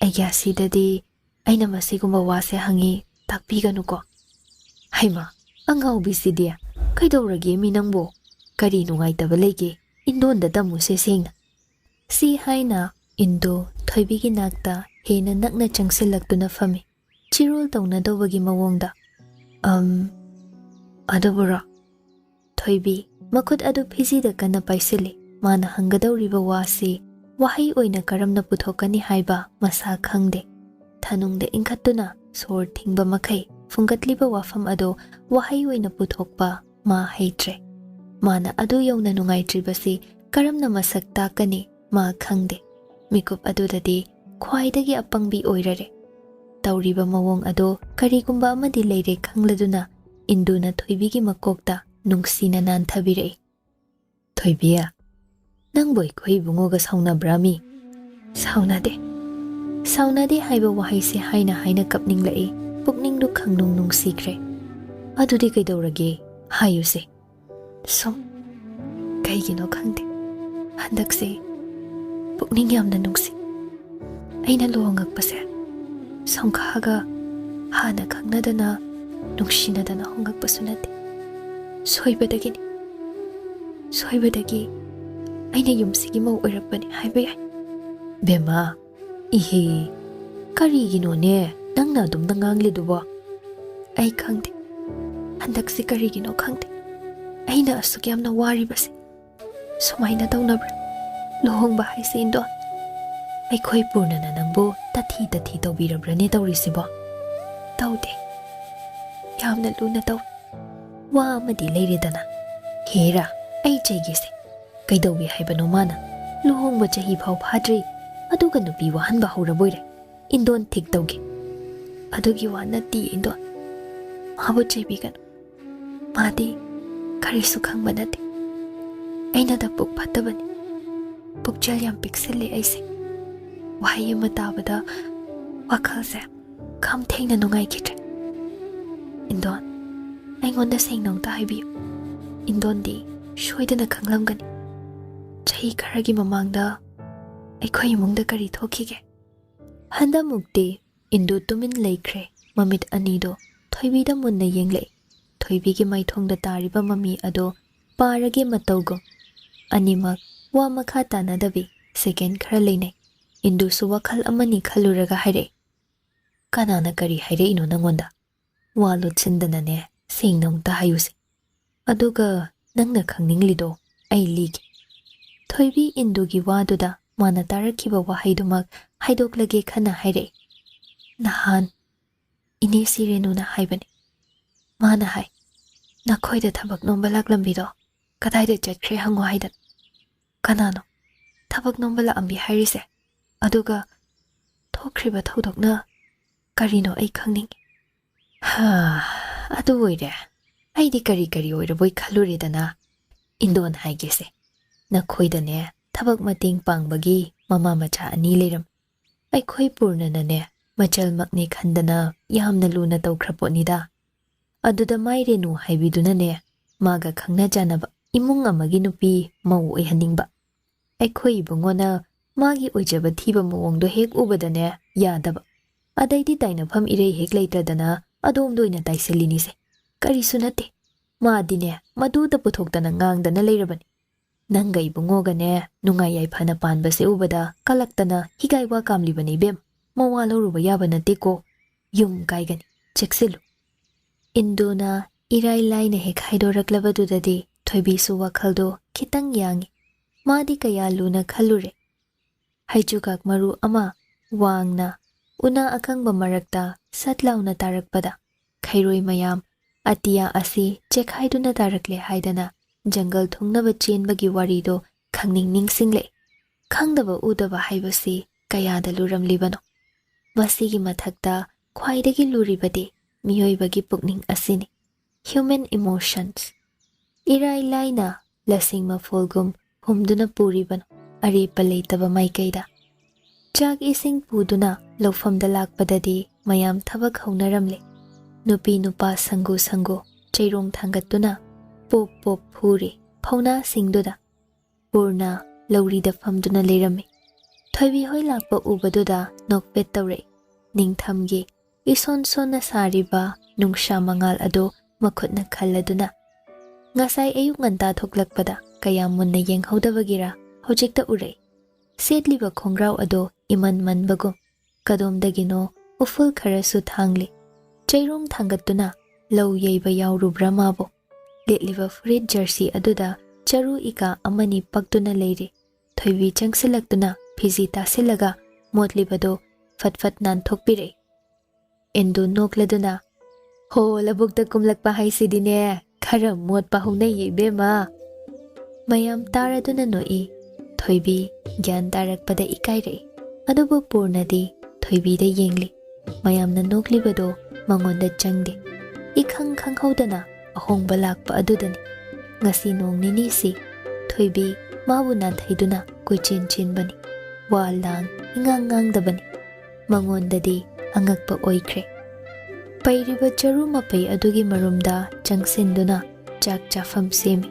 ꯑꯩꯒꯤ ꯑꯁꯤꯗꯗꯤ ꯑꯩꯅ ꯃꯁꯤꯒꯨꯝꯕ ꯋꯥꯁꯦ ꯍꯪꯉꯤ ꯇꯥꯛꯄꯤꯒꯅꯨꯀꯣ ꯍꯩꯃꯥ ꯑꯉꯥꯎꯕꯤꯁꯤꯗꯤ ꯀꯩꯗꯧꯔꯒꯦ ꯃꯤ ꯅꯪꯕꯣ ꯀꯔꯤ ꯅꯨꯡꯉꯥꯏꯇꯕ ꯂꯩꯒꯦ ꯏꯟꯗꯣꯟꯗ ꯇꯝꯃꯨꯁꯦ ꯁꯦꯡꯅ ꯁꯤ ꯍꯥꯏꯅ ꯏꯟꯗꯣ ꯊꯣꯏꯕꯤꯒꯤ ꯅꯥꯛꯇ ꯍꯦꯟꯅ ꯅꯛꯅ ꯆꯪꯁꯤꯜꯂꯛꯇꯨꯅ ꯐꯝꯃꯤ ꯆꯤꯔꯣꯜ ꯇꯧꯅꯗꯧꯕꯒꯤ ꯃꯑꯣꯡꯗ ꯑꯗꯨꯕꯨꯔꯣ ꯊꯣꯏꯕꯤ ꯃꯈꯨꯠ ꯑꯗꯨ ꯐꯤꯖꯤꯗ ꯀꯟꯅ ꯄꯥꯏꯁꯤꯜꯂꯤ ꯃꯥꯅ ꯍꯪꯒꯗꯧꯔꯤꯕ ꯋꯥꯁꯤ ꯋꯥꯍꯩ ꯑꯣꯏꯅ ꯀꯔꯝꯅ पुथोꯛꯀꯅꯤ ꯍꯥꯏꯕ ꯃꯁꯥ ꯈꯪꯗꯦ ꯊꯅꯨꯡꯗ ꯏꯟꯈꯠꯇꯨꯅ ꯁꯣꯔ ꯊꯤꯡꯕ ꯃꯈꯩ ꯐꯨꯡꯒꯠꯂꯤꯕ ꯋꯥꯐꯝ ꯑꯗꯣ ꯋꯥꯍꯩ ꯑꯣꯏꯅ पुथोꯛꯄ ꯃꯥ ꯍꯩꯇ꯭ꯔꯦ ꯃꯥꯅ ꯑꯗꯨ ꯌꯧꯅ ꯅꯨꯡꯉꯥꯏꯇ꯭ꯔꯤꯕꯁꯤ ꯀꯔꯝꯅ ꯃꯁꯛ ꯇꯥꯛꯀꯅꯤ ꯃꯥ ꯈꯪꯗꯦ ꯃꯤꯀꯨꯞ ꯑꯗꯨꯗꯗꯤ ꯈ꯭ꯋꯥꯏꯗꯒꯤ ꯑꯄꯪꯕꯤ ꯑꯣꯏꯔꯔꯦ ꯇꯧꯔꯤꯕ ꯃꯑꯣꯡ ꯑꯗꯣ ꯀꯔꯤꯒꯨꯝꯕ ꯑꯃꯗꯤ ꯂꯩꯔꯦ ꯈꯪꯂꯗꯨꯅ ꯏꯟꯗꯨꯅ ꯊꯣꯏꯕꯤꯒꯤ ꯃꯀꯣꯛꯇ ꯅꯨꯡꯁꯤꯅ ꯅꯥꯟꯊꯕꯤꯔꯛꯏ ꯊꯣꯏꯕꯤ ꯅꯪꯕꯨ ꯑꯩꯈꯣꯏ ꯏꯕꯨꯡꯉꯣꯒ ꯁꯥꯎꯅꯕ꯭ꯔꯥ ꯃꯤ ꯁꯥꯎꯅꯗꯦ ꯍꯥꯏꯕ ꯋꯥꯍꯩꯁꯦ ꯍꯥꯏꯅ ꯀꯞꯅꯤꯡꯂꯛꯏ ꯄꯨꯛꯅꯤꯡꯗꯨ ꯈꯪꯅꯨꯡ ꯅꯨꯡꯁꯤꯈ꯭ꯔꯦ ꯑꯗꯨꯗꯤ ꯀꯩꯗꯧꯔꯒꯦ ꯍꯥꯏꯌꯨꯁꯦ ꯁꯨꯝ ꯀꯩꯒꯤꯅꯣ ꯈꯪꯗꯦ ꯍꯟꯗꯛꯁꯦ ꯄꯨꯛꯅꯤꯡ ꯌꯥꯝꯅ ꯅꯨꯡꯁꯤ ꯑꯩꯅ ꯂꯨꯍꯣꯡꯉꯛꯄꯁꯦ ꯁꯣꯡꯈꯥꯒ ꯍꯥꯟꯅ ꯈꯪꯅꯗꯅ ꯅꯨꯡꯁꯤꯅꯗꯅ ꯍꯣꯡꯉꯛꯄꯁꯨ ꯅꯠꯇꯦ ꯁꯣꯏꯕꯗꯒꯤ ꯑꯩꯅ ꯌꯨꯝꯁꯤꯒꯤ ꯃꯧ ꯑꯣꯏꯔꯛꯄꯅꯤ ꯍꯥꯏꯕ ꯌꯥꯏ ꯕꯦꯝꯃ ꯏꯍꯦ ꯀꯔꯤꯒꯤꯅꯣꯅꯦ ꯅꯪꯅ ꯑꯗꯨꯝꯅ ꯉꯥꯡꯂꯤꯗꯨꯕꯣ ꯑꯩ ꯈꯪꯗꯦ ꯍꯟꯗꯛꯁꯤ ꯀꯔꯤꯒꯤꯅꯣ ꯈꯪꯗꯦ ꯑꯩꯅ ꯑꯁꯨꯛ ꯌꯥꯝꯅ ꯋꯥꯔꯤꯕꯁꯦ ꯁꯨꯃꯥꯏꯅ ꯇꯧꯅꯕ꯭ꯔꯥ ꯂꯨꯍꯣꯡꯕ ꯍꯥꯏꯁꯦ ꯏꯟꯗꯣꯟ ꯑꯩꯈꯣꯏ ꯄꯨꯔꯅꯅ ꯅꯪꯕꯨ ꯇꯊꯤ ꯇꯧꯕꯤꯔꯕ꯭ꯔꯅꯦ ꯇꯧꯔꯤꯁꯤꯕꯣ ꯇꯧꯗꯦ ꯌꯥꯝꯅ ꯂꯨꯅ ꯇꯧ ꯋꯥ ꯑꯃꯗꯤ ꯂꯩꯔꯦꯗꯅ ꯍꯦꯔꯥ ꯑꯩ ꯆꯩꯒꯦꯁꯦ ꯀꯩꯗꯧꯏ ꯍꯥꯏꯕꯅꯣ ꯃꯥꯅ ꯂꯨꯍꯣꯡꯕ ꯆꯍꯤ ꯐꯥꯎ ꯐꯥꯗ꯭ꯔꯤ ꯑꯗꯨꯒ ꯅꯨꯄꯤ ꯋꯥꯍꯟꯕ ꯍꯧꯔꯕꯣꯏꯔꯦ ꯏꯟꯗꯣꯟ ꯊꯤꯛ ꯇꯧꯒꯦ ꯑꯗꯨꯒꯤ ꯋꯥ ꯅꯠꯇꯦ ꯏꯟꯗꯣꯟ ꯃꯥꯕꯨ ꯆꯩꯕꯤꯒꯅꯨ ꯃꯥꯗꯤ ꯀꯔꯤꯁꯨ ꯈꯪꯕ ꯅꯠꯇꯦ ꯑꯩꯅꯗ ꯄꯨꯛ ꯐꯠꯇꯕꯅꯤ ꯄꯨꯛꯆꯦꯜ ꯌꯥꯝ ꯄꯤꯛꯁꯤꯜꯂꯦ ꯑꯩꯁꯦ ꯋꯥꯍꯩ ꯑꯃ ꯇꯥꯕꯗ ꯋꯥꯈꯜꯁꯦ ꯈꯝ ꯊꯦꯡꯅ ꯅꯨꯡꯉꯥꯏꯈꯤꯗ꯭ꯔꯦ ꯏꯟꯗꯣꯟ ꯑꯩꯉꯣꯟꯗ ꯁꯦꯡꯅ ꯑꯝꯇ ꯍꯥꯏꯕꯤꯌꯨ ꯏꯟꯗꯣꯟꯗꯤ ꯁꯣꯏꯗꯅ ꯈꯪꯂꯝꯒꯅꯤ ꯆꯍꯤ ꯈꯔꯒꯤ ꯃꯃꯥꯡꯗ ꯑꯩꯈꯣꯏ ꯏꯃꯨꯡꯗ ꯀꯔꯤ ꯊꯣꯛꯈꯤꯒꯦ ꯍꯟꯗꯛꯃꯨꯛꯇꯤ ꯏꯟꯗꯨ ꯇꯨꯃꯤꯟ ꯂꯩꯈ꯭ꯔꯦ ꯃꯃꯤꯠ ꯑꯅꯤꯗꯣ ꯊꯣꯏꯕꯤꯗ ꯃꯨꯟꯅ ꯌꯦꯡꯂꯛꯏ ꯊꯣꯏꯕꯤꯒꯤ ꯃꯥꯏꯊꯣꯡꯗ ꯇꯥꯔꯤꯕ ꯃꯃꯤ ꯑꯗꯣ ꯄꯥꯔꯒꯦ ꯃꯇꯧꯒꯨꯝ ꯑꯅꯤꯃꯛ ꯋꯥ ꯃꯈꯥ ꯇꯥꯅꯗꯕꯤ ꯁꯦꯀꯦꯟ ꯈꯔ ꯂꯩꯅꯩ ꯏꯟꯗꯨꯁꯨ ꯋꯥꯈꯜ ꯑꯃꯅꯤ ꯈꯜꯂꯨꯔꯒ ꯍꯥꯏꯔꯛꯏ ꯀꯅꯥꯅ ꯀꯔꯤ ꯍꯥꯏꯔꯛꯏꯅꯣ ꯅꯪꯉꯣꯟꯗ ꯋꯥ ꯂꯣꯠꯁꯤꯟꯗꯅꯅꯦ ꯁꯦꯡꯅ ꯑꯃꯨꯛꯇ ꯍꯥꯏꯌꯨꯁꯦ ꯑꯗꯨꯒ ꯅꯪꯅ ꯈꯪꯅꯤꯡꯂꯤꯗꯣ ꯑꯩ ꯂꯤꯒꯦ ꯊꯣꯏꯕꯤ ꯏꯟꯗꯨꯒꯤ ꯋꯥꯗꯨꯗ ꯃꯥꯅ ꯇꯥꯔꯛꯈꯤꯕ ꯋꯥꯍꯩꯗꯨꯃꯛ ꯍꯥꯏꯗꯣꯛꯂꯒꯦ ꯈꯟꯅ ꯍꯥꯏꯔꯛꯏ ꯅꯍꯥꯟ ꯏꯅꯦ ꯁꯤꯔꯦꯅꯨꯅ ꯍꯥꯏꯕꯅꯤ ꯃꯥꯅ ꯍꯥꯏ ꯅꯈꯣꯏꯗ ꯊꯕꯛ ꯅꯣꯝꯕ ꯂꯥꯛꯂꯝꯕꯤꯗꯣ ꯀꯗꯥꯏꯗ ꯆꯠꯈ꯭ꯔꯦ ꯍꯪꯉꯣ ꯍꯥꯏꯗꯅ ꯀꯅꯥꯅꯣ ꯊꯕꯛ ꯅꯣꯝꯕ ꯂꯥꯛꯑꯝꯕꯤ ꯍꯥꯏꯔꯤꯁꯦ ꯑꯗꯨꯒ ꯊꯣꯛꯈ꯭ꯔꯤꯕ ꯊꯧꯗꯣꯛꯅ ꯀꯔꯤꯅꯣ ꯑꯩ ꯈꯪꯅꯤꯡꯉꯤ ꯑꯗꯨ ꯑꯣꯏꯔꯦ ꯑꯩꯗꯤ ꯀꯔꯤ ꯑꯣꯏꯔꯕꯣꯏ ꯈꯜꯂꯨꯔꯦꯗꯅ ꯏꯟꯗꯣꯟ ꯍꯥꯏꯒꯦꯁꯦ ꯅꯈꯣꯏꯗꯅꯦ ꯊꯕꯛ ꯃꯇꯦꯡ ꯄꯥꯡꯕꯒꯤ ꯃꯃꯥ ꯃꯆꯥ ꯑꯅꯤ ꯂꯩꯔꯝ ꯑꯩꯈꯣꯏ ꯄꯨꯔꯅꯅꯅꯦ ꯃꯆꯜꯃꯛꯅꯤ ꯈꯟꯗꯅ ꯌꯥꯝꯅ ꯂꯨꯅ ꯇꯧꯈ꯭ꯔꯄꯣꯠꯅꯤꯗ ꯑꯗꯨꯗ ꯃꯥꯏꯔꯦꯅꯨ ꯍꯥꯏꯕꯤꯗꯨꯅꯅꯦ ꯃꯥꯒ ꯈꯪꯅ ꯆꯥꯟꯅꯕ ꯏꯃꯨꯡ ꯑꯃꯒꯤ ꯅꯨꯄꯤ ꯃꯧ ꯑꯣꯏꯍꯟꯅꯤꯡꯕ ꯑꯩꯈꯣꯏ ꯏꯕꯨꯡꯉꯣꯅ ꯃꯥꯒꯤ ꯑꯣꯏꯖꯕ ꯊꯤꯕ ꯃꯑꯣꯡꯗꯣ ꯍꯦꯛ ꯎꯕꯗꯅꯦ ꯌꯥꯗꯕ ꯑꯗꯩꯗꯤ ꯇꯥꯏꯅꯐꯝ ꯏꯔꯩ ꯍꯦꯛ ꯂꯩꯇ꯭ꯔꯗꯅ ꯑꯗꯣꯝꯗ ꯑꯣꯏꯅ ꯇꯥꯏꯁꯤꯜꯂꯤꯅꯤꯁꯦ ꯀꯔꯤꯁꯨ ꯅꯠꯇꯦ ꯃꯥꯗꯤꯅꯦ ꯃꯗꯨꯗ ꯄꯨꯊꯣꯛꯇꯅ ꯉꯥꯡꯗꯅ ꯂꯩꯔꯕꯅꯤ ꯅꯪꯒ ꯏꯕꯨꯡꯉꯣꯒꯅꯦ ꯅꯨꯡꯉꯥꯏ ꯌꯥꯏꯐꯅ ꯄꯥꯟꯕꯁꯦ ꯎꯕꯗ ꯀꯜꯂꯛꯇꯅ ꯍꯤꯒꯥꯏ ꯋꯥ ꯀꯥꯝꯂꯤꯕꯅꯤ ꯏꯕꯦꯝ ꯃꯋꯥ ꯂꯧꯔꯨꯕ ꯌꯥꯕ ꯅꯠꯇꯦꯀꯣ ꯌꯨꯝ ꯀꯥꯏꯒꯅꯤ ꯆꯦꯛꯁꯤꯜꯂꯨ ꯏꯟꯗꯨꯅ ꯏꯔꯥꯏ ꯂꯥꯏꯅ ꯍꯦꯛ ꯍꯥꯏꯗꯣꯔꯛꯂꯕꯗꯨꯗꯗꯤ ꯊꯣꯏꯕꯤꯁꯨ ꯋꯥꯈꯜꯗꯣ ꯈꯤꯇꯪ ꯌꯥꯡꯏ ꯃꯥꯗꯤ ꯀꯌꯥ ꯂꯨꯅ ꯈꯜꯂꯨꯔꯦ ꯍꯩꯖꯨꯀꯥꯛ ꯃꯔꯨ ꯑꯃ ꯋꯥꯡꯅ ꯎꯅꯥ ꯑꯀꯪꯕ ꯃꯔꯛꯇ ꯁꯠ ꯂꯥꯎꯅ ꯇꯥꯔꯛꯄꯗ ꯈꯩꯔꯣꯏ ꯃꯌꯥꯝ ꯑꯇꯤꯌꯥ ꯑꯁꯤ ꯆꯦꯛꯈꯥꯏꯗꯨꯅ ꯇꯥꯔꯛꯂꯦ ꯍꯥꯏꯗꯅ ꯖꯪꯒꯜ ꯊꯨꯡꯅꯕ ꯆꯦꯟꯕꯒꯤ ꯋꯥꯔꯤꯗꯣ ꯈꯪꯅꯤꯡ ꯅꯤꯡꯁꯤꯡꯂꯛꯏ ꯈꯪꯗꯕ ꯎꯗꯕ ꯍꯥꯏꯕꯁꯤ ꯀꯌꯥꯗ ꯂꯨꯔꯝꯂꯤꯕꯅꯣ ꯃꯁꯤꯒꯤ ꯃꯊꯛꯇ ꯈ꯭ꯋꯥꯏꯗꯒꯤ ꯂꯨꯔꯤꯕꯗꯤ ꯃꯤꯑꯣꯏꯕꯒꯤ ꯄꯨꯛꯅꯤꯡ ꯑꯁꯤꯅꯤ ꯍ꯭ꯌꯨꯃꯦꯟ ꯏꯃꯣꯁꯟꯁ ꯏꯔꯥꯏ ꯂꯥꯏꯅ ꯂꯁꯤꯡ ꯃꯐꯣꯜꯒꯨꯝ ꯍꯨꯝꯗꯨꯅ ꯄꯨꯔꯤꯕꯅꯣ ꯑꯔꯦꯞꯄ ꯂꯩꯇꯕ ꯃꯥꯏꯀꯩꯗ ꯆꯥꯛ ꯏꯁꯤꯡ ꯄꯨꯗꯨꯅ ꯂꯧꯐꯝꯗ ꯂꯥꯛꯄꯗꯗꯤ ꯃꯌꯥꯝ ꯊꯕꯛ ꯍꯧꯅꯔꯝꯂꯦ ꯅꯨꯄꯤ ꯅꯨꯄꯥ ꯁꯪꯒꯨ ꯁꯪꯒꯨ ꯆꯩꯔꯣꯡ ꯊꯥꯡꯒꯠꯇꯨꯅ ꯄꯣꯞ ꯄꯣꯞ ꯐꯨꯔꯤ ꯐꯧꯅꯥꯁꯤꯡꯗꯨꯗ ꯄꯨꯔꯅ ꯂꯧꯔꯤꯗ ꯐꯝꯗꯨꯅ ꯂꯩꯔꯝꯃꯤ ꯊꯣꯏꯕꯤ ꯍꯣꯏ ꯂꯥꯛꯄ ꯎꯕꯗꯨꯗ ꯅꯣꯛꯐꯦꯠ ꯇꯧꯔꯛꯏ ꯅꯤꯡꯊꯝꯒꯤ ꯏꯁꯣꯟ ꯁꯣꯟꯅ ꯁꯥꯔꯤꯕ ꯅꯨꯡꯁꯥ ꯃꯉꯥꯜ ꯑꯗꯨ ꯃꯈꯨꯠꯅ ꯈꯜꯂꯗꯨꯅ ꯉꯁꯥꯏ ꯑꯌꯨꯛ ꯉꯟꯇꯥ ꯊꯣꯛꯂꯛꯄꯗ ꯀꯌꯥ ꯃꯨꯟꯅ ꯌꯦꯡꯍꯧꯗꯕꯒꯤꯔ ꯍꯧꯖꯤꯛꯇ ꯎꯔꯛꯏ ꯁꯦꯠꯂꯤꯕ ꯈꯣꯡꯒ꯭ꯔꯥꯎ ꯑꯗꯣ ꯏꯃꯟ ꯃꯟꯕꯒꯨꯝ ꯀꯗꯣꯝꯗꯒꯤꯅꯣ ꯎꯐꯨꯜ ꯈꯔꯁꯨ ꯊꯥꯡꯂꯤ ꯆꯩꯔꯣꯡ ꯊꯥꯡꯒꯠꯇꯨꯅ ꯂꯧ ꯌꯩꯕ ꯌꯥꯎꯔꯨꯕ꯭ꯔꯥ ꯃꯥꯕꯨ ꯂꯤꯠꯂꯤꯕ ꯐꯨꯔꯤꯠ ꯖꯔꯁꯤ ꯑꯗꯨꯗ ꯆꯔꯨ ꯏꯀꯥ ꯑꯃꯅꯤ ꯄꯛꯇꯨꯅ ꯂꯩꯔꯤ ꯊꯣꯏꯕꯤ ꯆꯪꯁꯤꯜꯂꯛꯇꯨꯅ ꯐꯤꯖꯤ ꯇꯥꯁꯤꯜꯂꯒ ꯃꯣꯠꯂꯤꯕꯗꯣ ꯐꯠ ꯐꯠ ꯅꯥꯟꯊꯣꯛꯄꯤꯔꯛꯏ ꯏꯟꯗꯨ ꯅꯣꯛꯂꯗꯨꯅ ꯍꯣ ꯂꯧꯕꯨꯛꯇ ꯀꯨꯝꯂꯛꯄ ꯍꯥꯏꯁꯤꯗꯤꯅꯦ ꯈꯔ ꯃꯣꯠꯄ ꯍꯧꯅꯩꯌꯦ ꯏꯕꯦꯝꯃ ꯃꯌꯥꯝ ꯇꯥꯔꯗꯨꯅ ꯅꯣꯛꯏ ꯊꯣꯏꯕꯤ ꯒ꯭ꯌꯥꯟ ꯇꯥꯔꯛꯄꯗ ꯏꯀꯥꯏꯔꯛꯏ ꯑꯗꯨꯕꯨ ꯄꯨꯔꯅꯗꯤ ꯊꯣꯏꯕꯤꯗ ꯌꯦꯡꯂꯤ ꯃꯌꯥꯝꯅ ꯅꯣꯛꯂꯤꯕꯗꯣ ꯃꯉꯣꯟꯗ ꯆꯪꯗꯦ ꯏꯈꯪ ꯈꯪꯍꯧꯗꯅ ꯑꯍꯣꯡꯕ ꯂꯥꯛꯄ ꯑꯗꯨꯗꯅꯤ ꯉꯁꯤ ꯅꯣꯡ ꯅꯤꯅꯤꯁꯤ ꯊꯣꯏꯕꯤ ꯃꯥꯕꯨ ꯅꯥꯟꯊꯩꯗꯨꯅ ꯀꯣꯏꯆꯦꯟ ꯆꯦꯟꯕꯅꯤ ꯋꯥ ꯂꯥꯡ ꯏꯉꯥꯡ ꯉꯥꯡꯗꯕꯅꯤ ꯃꯉꯣꯟꯗꯗꯤ ꯑꯉꯛꯄ ꯑꯣꯏꯈ꯭ꯔꯦ ꯄꯩꯔꯤꯕ ꯆꯔꯨ ꯃꯄꯩ ꯑꯗꯨꯒꯤ ꯃꯔꯨꯝꯗ ꯆꯪꯁꯤꯟꯗꯨꯅ ꯆꯥꯛ ꯆꯥꯐꯝ ꯁꯦꯝꯃꯤ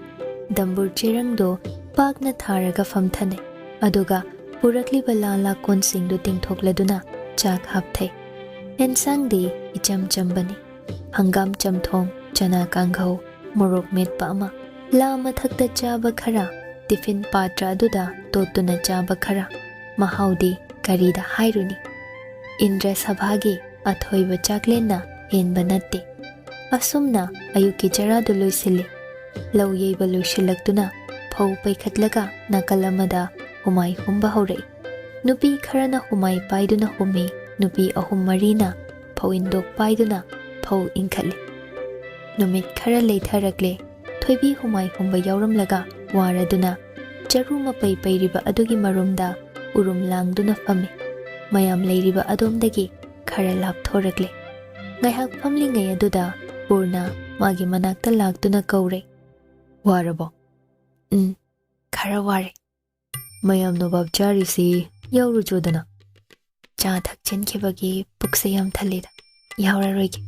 ꯗꯝꯕꯨꯔ ꯆꯦꯔꯪꯗꯣ ꯄꯥꯛꯅ ꯊꯥꯔꯒ ꯐꯝꯊꯅꯩ ꯑꯗꯨꯒ ꯄꯨꯔꯛꯂꯤꯕ ꯂꯥ ꯀꯣꯟꯁꯤꯡꯗꯨ ꯇꯤꯡꯊꯣꯛꯂꯗꯨꯅ ꯆꯥꯛ ꯍꯥꯞꯊꯩ ꯑꯦꯟꯁꯥꯡꯗꯤ ꯏꯆꯝ ꯆꯝꯕꯅꯤ ꯍꯪꯒꯥꯝ ꯆꯝꯊꯣꯡ ꯆꯅꯥ ꯀꯥꯡꯘꯧ ꯃꯣꯔꯣꯛ ꯃꯦꯠꯄ ꯑꯃ ꯂꯥ ꯃꯊꯛꯇ ꯆꯥꯕ ꯈꯔ ꯇꯤꯐꯤꯟ ꯄꯥꯇ꯭ꯔ ꯑꯗꯨꯗ ꯇꯣꯠꯇꯨꯅ ꯆꯥꯕ ꯈꯔ ꯃꯍꯥꯎꯗꯤ ꯀꯔꯤꯗ ꯍꯥꯏꯔꯨꯅꯤ ꯏꯟꯗ꯭ꯔ ꯁꯚꯥꯒꯤ ꯑꯊꯣꯏꯕ ꯆꯥꯛꯂꯦꯟꯅ ꯍꯦꯟꯕ ꯅꯠꯇꯦ ꯑꯁꯨꯝꯅ ꯑꯌꯨꯛꯀꯤ ꯆꯔꯥꯗꯨ ꯂꯣꯏꯁꯤꯜꯂꯤ ꯂꯧ ꯌꯩꯕ ꯂꯣꯏꯁꯤꯜꯂꯛꯇꯨꯅ ꯐꯧ ꯄꯩꯈꯠꯂꯒ ꯅꯥꯀꯜ ꯑꯃꯗ ꯍꯨꯃꯥꯏ ꯍꯨꯝꯕ ꯍꯧꯔꯛꯏ ꯅꯨꯄꯤ ꯈꯔꯅ ꯍꯨꯃꯥꯏ ꯄꯥꯏꯗꯨꯅ ꯍꯨꯝꯃꯤ ꯅꯨꯄꯤ ꯑꯍꯨꯝ ꯃꯔꯤꯅ ꯐꯧꯏꯟꯗꯣꯛ ꯄꯥꯏꯗꯨꯅ ꯐꯧ ꯏꯟꯈꯠꯂꯤ ꯅꯨꯃꯤꯠ ꯈꯔ ꯂꯩꯊꯔꯛꯂꯦ ꯊꯣꯏꯕꯤ ꯍꯨꯃꯥꯏ ꯍꯨꯝꯕ ꯌꯥꯎꯔꯝꯂꯒ waraduna charu mapai pairiba adugi marumda urum langduna fami mayam leiriba adomdagi khara lapthorakle ngaihak famlingai aduda PURNA magi manakta lagtuna kaure warabo khara ware mayam no bab chari si yauru jodana cha thakchen khibagi pukse yam thalida yaura roigi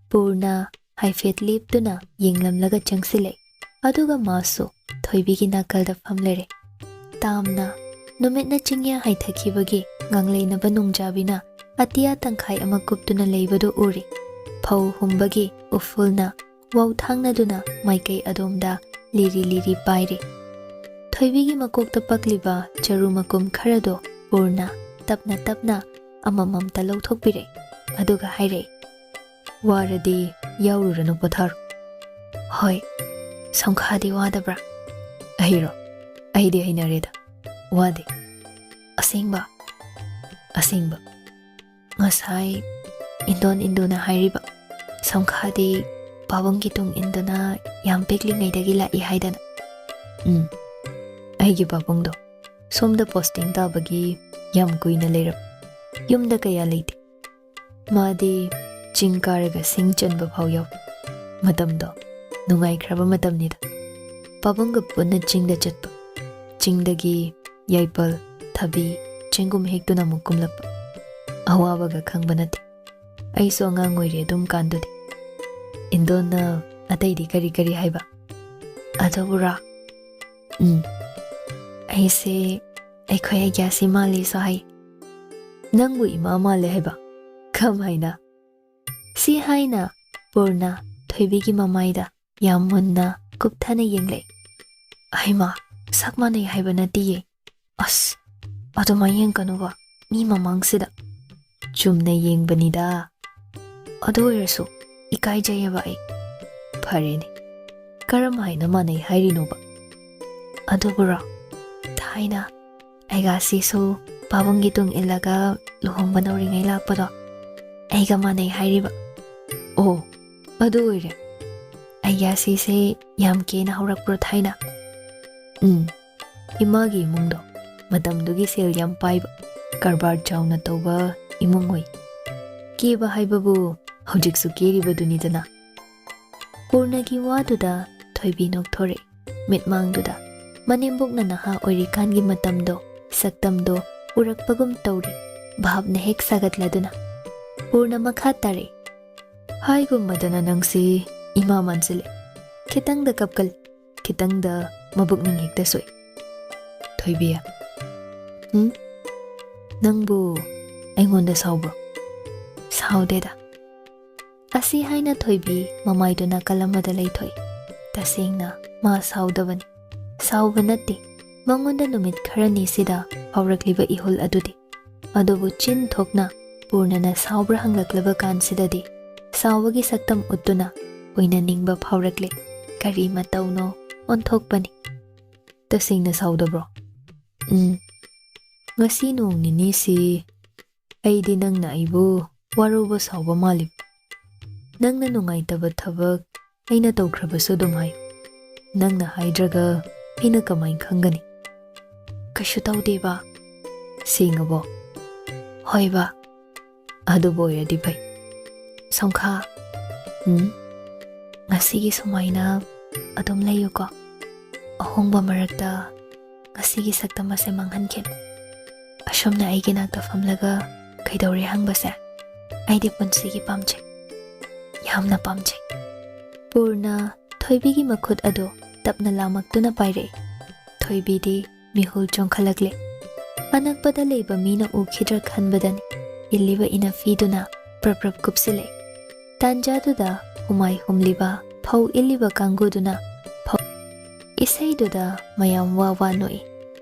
PURNA haifet liptuna yenglamlaga changsile aduga masu thoibigi nakalda famlere tamna numitna chingya haithakibagi nganglei na banungjabina atia tangkhai ama kuptuna leibadu uri phau humbagi ufulna wau thangna duna maikai adomda liri liri paire thoibigi makokta pakliba charu makum kharado PURNA tapna tapna amamamta lauthokpire aduga haire waradi yaururanu pothar hoi samkhadi wadabra ahiro aidi ainareda wade asingba ngasai indona hairiba samkhadi pawanggi tung indona yam pekli ngaidagi la I haidana aigi babungdo somda posting tabagi yam kuina leirap yumda kaya leite madi chingkaraga singchanba phawyaw matamdo nungai khraba matamnida pabungga punna chingda chatpa chingdagi yaipal thabi chengum hektuna mukumlapa awabaga khangbanati aiso angang oire dum kandudi indona ataidi kari haiba adabura aise aikhoya gyasi mali so hai nangbu ima male haiba kam haina si haina PURNA thoibigi mamaida yamunna kupthana yengle aima sakmane haiba natiye as aduma yengkanuba mi mamangsida chumna yengbanida adu oirasu ikaijayaba ai pharene karam haina manai hairinoba adubura thaina aiga sisu pawanggi tung ilaga luhongba nauringai lakpado aiga manai hairiba oh adu oire aiga sise yam kena haurakpro thaina imagi imungdo matamdugi sel yam paiba karbar chauna toba imungoi keba haibabu hojiksu keribadunidana PURNA gi waduda thoibi nokthore mitmangduda manembokna naha oirikangi matamdo saktamdo urakpagum tauri bhavna hek sagatladuna PURNA makha tare haigum madana nangsi ima mansile khitangda kapkal khitangda mabukning hekta soi thoibiya nangbu aingonda saubro saudeda asi haina thoibi mamaiduna kalamada leithoi tasingna ma saudabani saubanati mangonda numit kharani sida haurakliba ihul adudi adubu chin thokna PURNA na saubra hanglaklaba kansidadi saubagi saktam uttuna oina ningba phaurakle kari matauno onthokpani tasingna saudabro ngasi nong nini si aidi nangna aibu waruba sauba malib nangna nungaitaba thabak aina tawkhrabasu dum hayu nangna haidraga aina kamai khangani kashu tawdeba singabo hoiba adubo iradi bai samkha ngasigi sumaina adum layuko ahongba marakta ngasigi saktamase manghanken asomna aigi nakta famlaga kaidawri hangbase aidi punsigi pamche yamna pamche PURNA thoibigi makhut ado tapna lamaktuna paire thoibidi mihul chongkhalakle anakpada leiba mina ukhidra khanbadani illiba ina fiduna praprap kupsile tanjaduda humai humliba phau illiba kanguduna isaiduda mayam wawa noi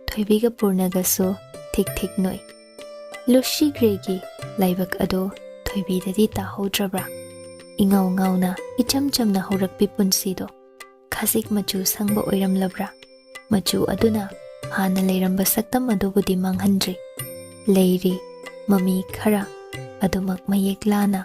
thoibiga PURNA gasu tik noi lushi gregi laibak ado thoibidadi tahodrabra ingau ngauna icham chamna horakpi punsido khasik machu sangba oiramlabra machu aduna hana leiramba saktam adubudi manghandri leiri mami khara adumak mayek lana